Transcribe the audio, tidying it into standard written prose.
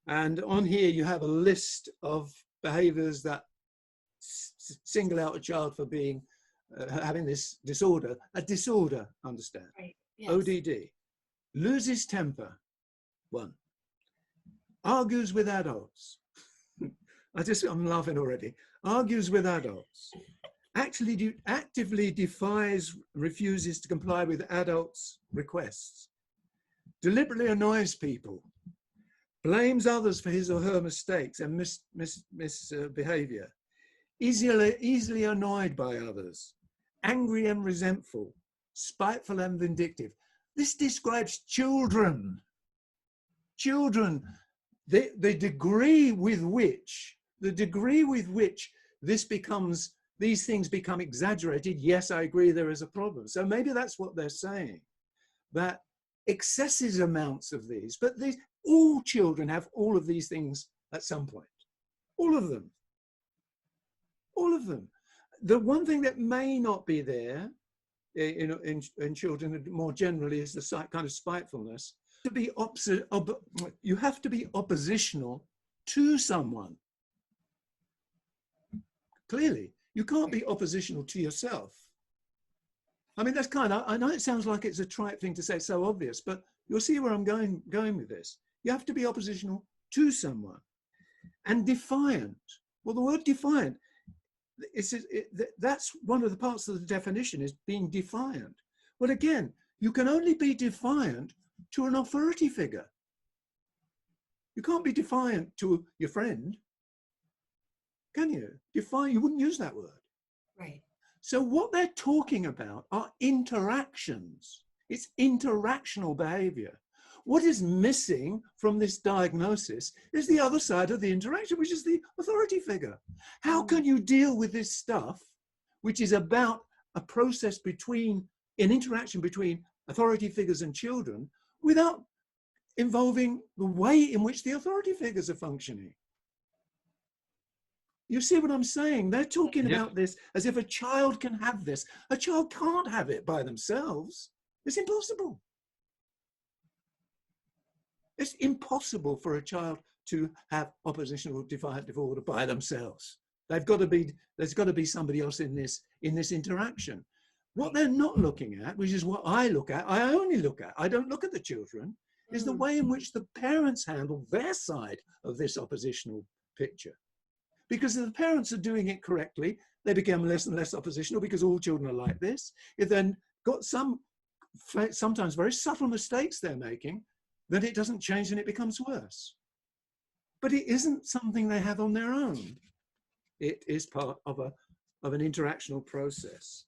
And on here, you have a list of behaviors that single out a child for being, having this disorder. A disorder, understand. Right. Yes. ODD. Loses temper. 1. Argues with adults. I'm laughing already. Argues with adults. Actively defies, refuses to comply with adults' requests. Deliberately annoys people. Blames others for his or her mistakes and misbehavior. Easily annoyed by others. Angry and resentful. Spiteful and vindictive. This describes children. Children. The degree with which these things become exaggerated, yes, I agree there is a problem. So maybe that's what they're saying, that excessive amounts of these, but all children have all of these things at some point. All of them. All of them. The one thing that may not be there in children more generally is the kind of spitefulness. You have to be oppositional to someone. Clearly, you can't be oppositional to yourself. I mean, that's I know it sounds like it's a trite thing to say, it's so obvious, but you'll see where I'm going with this. You have to be oppositional to someone. And defiant. Well, the word defiant, that's one of the parts of the definition, is being defiant. Well, again, you can only be defiant to an authority figure. You can't be defiant to your friend, can you? Defiant, you wouldn't use that word. Right. So what they're talking about are interactions. It's interactional behavior. What is missing from this diagnosis is the other side of the interaction, which is the authority figure. How can you deal with this stuff, which is about a process between, an interaction between authority figures and children, without involving the way in which the authority figures are functioning? You see what I'm saying? They're talking about this as if a child can have this. A child can't have it by themselves. It's impossible. It's impossible for a child to have oppositional defiant disorder by themselves. There's got to be somebody else in this interaction. What they're not looking at, which is what I look at, I only look at, I don't look at the children, is the way in which the parents handle their side of this oppositional picture. Because if the parents are doing it correctly, they become less and less oppositional, because all children are like this. If they've got sometimes very subtle mistakes they're making, then it doesn't change and it becomes worse. But it isn't something they have on their own. It is part of an interactional process.